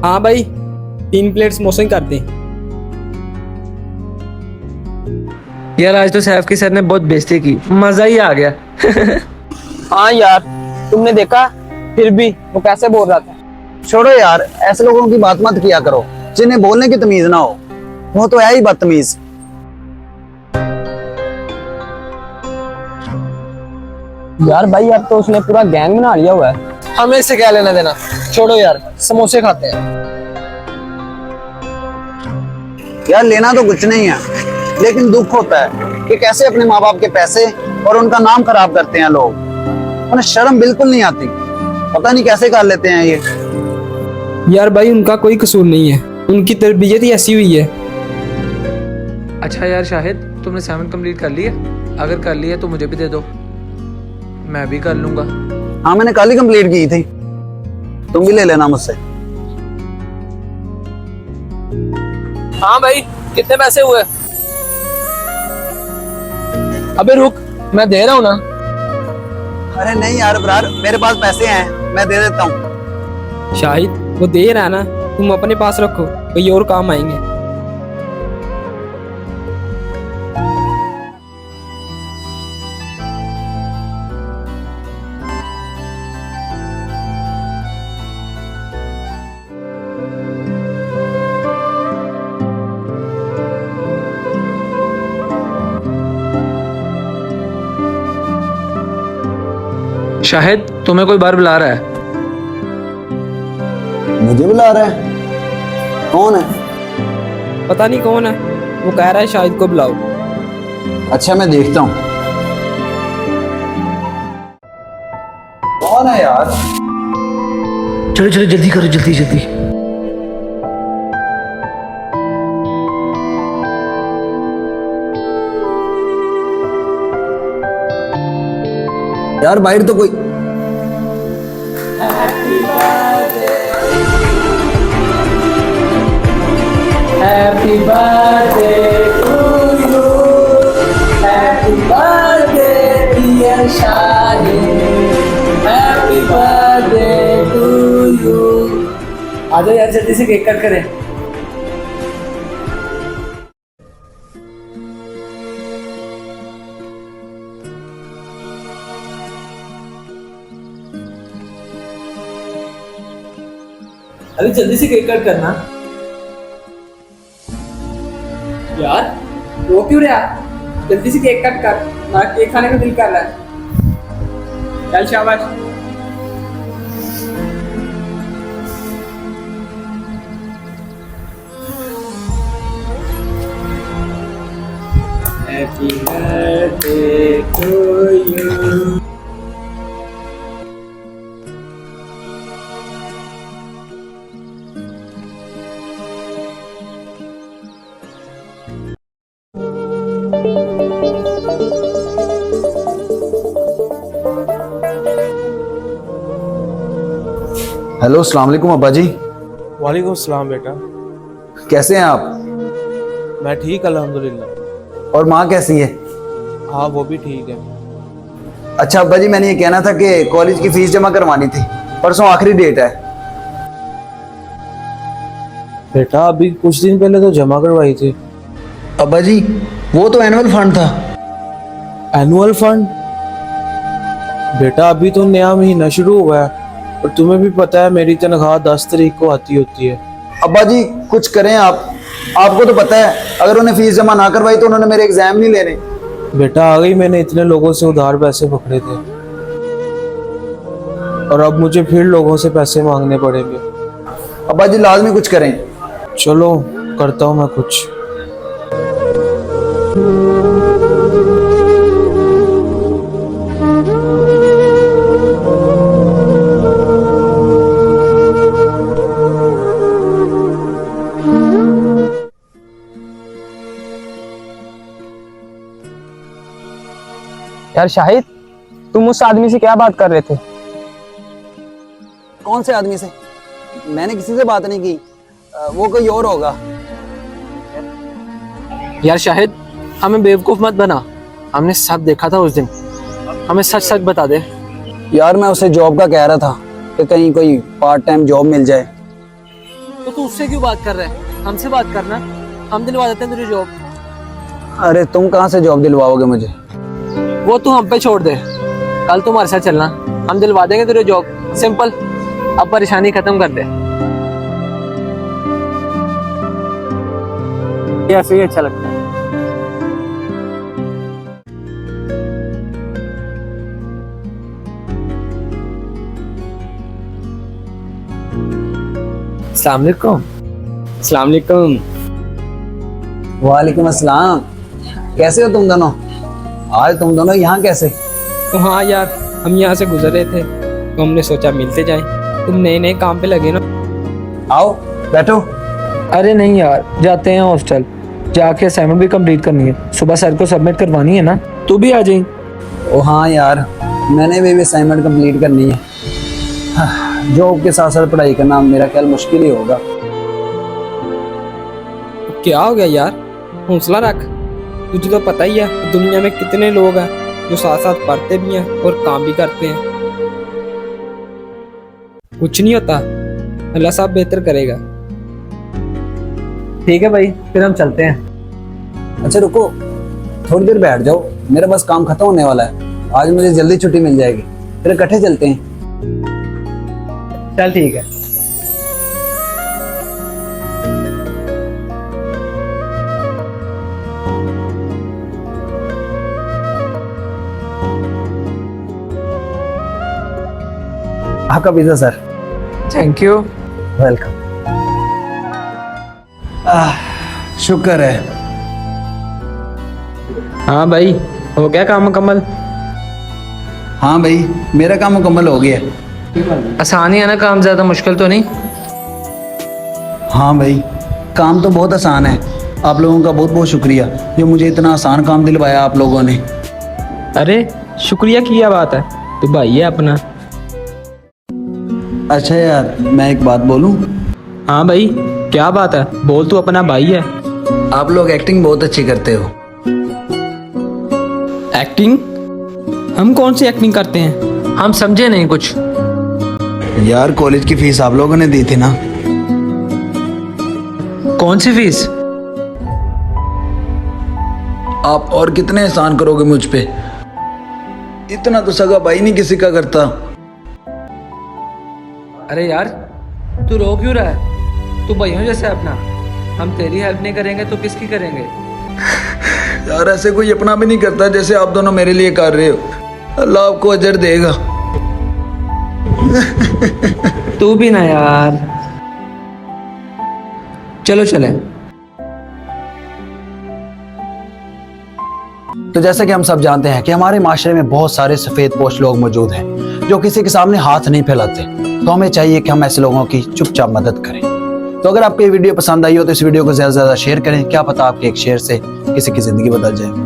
हाँ भाई, 3 प्लेट समोसे कर दें। यार आज तो सैफ की सर ने बहुत बेइज्जती की, मजा ही आ गया। हाँ यार, तुमने देखा फिर भी वो कैसे बोल रहा था। छोड़ो यार, ऐसे लोगों की बात मत किया करो जिन्हें बोलने की तमीज ना हो। वो तो है ही बदतमीज। यार भाई, अब तो उसने पूरा गैंग बना लिया हुआ है। हमें इससे क्या लेना देना, छोड़ो यार, समोसे खाते हैं। यार लेना तो कुछ नहीं है, लेकिन दुख होता है कि कैसे अपने माँ बाप के पैसे और उनका नाम खराब करते हैं लोग। उन्हें शर्म बिल्कुल नहीं आती, पता नहीं कैसे कर लेते हैं ये। यार भाई, उनका कोई कसूर नहीं है, उनकी तरबियत ही ऐसी हुई है। अच्छा यार शाहिद, तुमने 7 कंप्लीट कर लिया? अगर कर लिया तो मुझे भी दे दो, मैं भी कर लूंगा। हाँ, मैंने कल ही कंप्लीट की थी, तुम भी ले लेना मुझसे। हाँ भाई, कितने पैसे हुए? अबे रुक, मैं दे रहा हूँ ना। अरे नहीं यार ब्रार, मेरे पास पैसे हैं, मैं दे देता हूँ। शाहिद, वो दे रहा है ना, तुम अपने पास रखो, कोई और काम आएंगे। शाहिद, तुम्हें कोई बार बुला रहा है। मुझे बुला रहा है? कौन है? पता नहीं कौन है, वो कह रहा है शाहिद को बुलाओ। अच्छा, मैं देखता हूँ कौन है यार। चलो चलो जल्दी करो, जल्दी जल्दी। यार बाहर तो कोई। Happy birthday to you, happy birthday dear Shahid, happy birthday to you. आ जाओ यार, जल्दी से केक कट करें। अभी जल्दी से केक कट करना। यार वो क्यों रहा, जल्दी से केक कट कर ना, केक खाने का दिल कर रहा है। चल शाबाश। Happy birthday to you. Hello, अस्सलाम वालेकुम अब्बा जी। वालेकुम सलाम बेटा। कैसे हैं आप? मैं ठीक अल्हम्दुलिल्लाह। और माँ कैसी है? हाँ वो भी ठीक है। अच्छा अब्बा जी, मैंने ये कहना था कि कॉलेज की फीस जमा करवानी थी, परसों आखिरी डेट है। बेटा अभी कुछ दिन पहले तो जमा करवाई थी। अब्बा जी, वो तो एनुअल फंड था। Annual fund? बेटा अभी तो नया महीना शुरू हुआ है और तुम्हें भी पता है मेरी तनख्वाह 10 तारीख को आती होती है। अब्बा जी कुछ करें आप, आपको तो पता है अगर उन्हें फीस जमा ना करवाई तो उन्होंने मेरे एग्जाम नहीं लेने। बेटा आ गई, मैंने इतने लोगों से उधार पैसे पकड़े थे और अब मुझे फिर लोगों से पैसे मांगने पड़ेंगे। अब्बा जी लाजमी कुछ करें। चलो करता हूँ मैं कुछ। यार शाहिद, तुम उस आदमी से क्या बात कर रहे थे? कौन से आदमी से? मैंने किसी से बात नहीं की, वो कोई और होगा। यार शाहिद, हमें बेवकूफ मत बना, हमने सब देखा था उस दिन, हमें सच सच बता दे। यार मैं उसे जॉब का कह रहा था कि कहीं कोई पार्ट टाइम जॉब मिल जाए। तो तू उससे क्यों बात कर रहा है? हमसे बात करना, हम दिलवा देते हैं तुझे जॉब। अरे तुम कहाँ से जॉब दिलवाओगे मुझे? वो तू हम पे छोड़ दे, कल तुम हमारे साथ चलना, हम दिलवा देंगे तुझे जॉब। सिंपल, अब परेशानी खत्म कर दे। ये ऐसे ही अच्छा लगता है। अस्सलाम वालेकुम। अस्सलाम वालेकुम। वालेकुम अस्सलाम। कैसे हो तुम दोनों? आज तुम दोनों यहाँ कैसे? तो हाँ यार, हम यहाँ से गुजर रहे थे तो हमने सोचा मिलते जाएं। तुम नए नए काम पे लगे ना। आओ बैठो। अरे नहीं यार, जाते हैं हॉस्टल, जाके असाइनमेंट भी कंप्लीट करनी है, सुबह सर को सबमिट करवानी है ना। तू भी आ जाए। ओ हाँ यार, मैंने भी असाइनमेंट कंप्लीट करनी है। जॉब के साथ साथ पढ़ाई करना मेरा ख्याल मुश्किल ही होगा। क्या हो गया यार, हौसला रख। तुझे तो पता ही है दुनिया में कितने लोग हैं जो साथ साथ पढ़ते भी हैं और काम भी करते हैं। कुछ नहीं होता, अल्लाह साहब बेहतर करेगा। ठीक है भाई, फिर हम चलते हैं। अच्छा रुको, थोड़ी देर बैठ जाओ, मेरा बस काम खत्म होने वाला है। आज मुझे जल्दी छुट्टी मिल जाएगी, फिर इकट्ठे चलते हैं। चल ठीक है। आपका pizza sir. Thank you. Welcome. शुक्र है। हाँ भाई, हो गया काम मुकम्मल? हाँ भाई, मेरा काम मुकम्मल हो गया। आसान ही है ना काम, ज्यादा मुश्किल तो नहीं। हाँ भाई, काम तो बहुत आसान है। आप लोगों का बहुत बहुत शुक्रिया जो मुझे इतना आसान काम दिलवाया आप लोगों ने। अरे शुक्रिया की क्या बात है, तू भाई है अपना। अच्छा यार, मैं एक बात बोलूं? हाँ भाई, क्या बात है, बोल। तू अपना भाई है। आप लोग एक्टिंग बहुत अच्छी करते हो। एक्टिंग? हम कौन सी एक्टिंग करते हैं? हम समझे नहीं कुछ। यार कॉलेज की फीस आप लोगों ने दी थी ना? कौन सी फीस? आप और कितने एहसान करोगे मुझ पे? इतना तो सगा भाई नहीं किसी का करता। अरे यार, तू रो क्यों रहा है? तू भाइयों जैसे अपना, हम तेरी हेल्प नहीं करेंगे तो किसकी करेंगे? यार ऐसे कोई अपना भी नहीं करता जैसे आप दोनों मेरे लिए कर रहे हो। अल्लाह आपको अजर देगा। तू भी ना यार। चलो चले। तो जैसा कि हम सब जानते हैं कि हमारे माशरे में बहुत सारे सफेद पोश लोग मौजूद हैं जो किसी के सामने हाथ नहीं फैलाते। तो हमें चाहिए कि हम ऐसे लोगों की चुपचाप मदद करें। तो अगर आपको ये वीडियो पसंद आई हो तो इस वीडियो को ज्यादा से ज्यादा शेयर करें। क्या पता आपके एक शेयर से किसी की जिंदगी बदल जाए।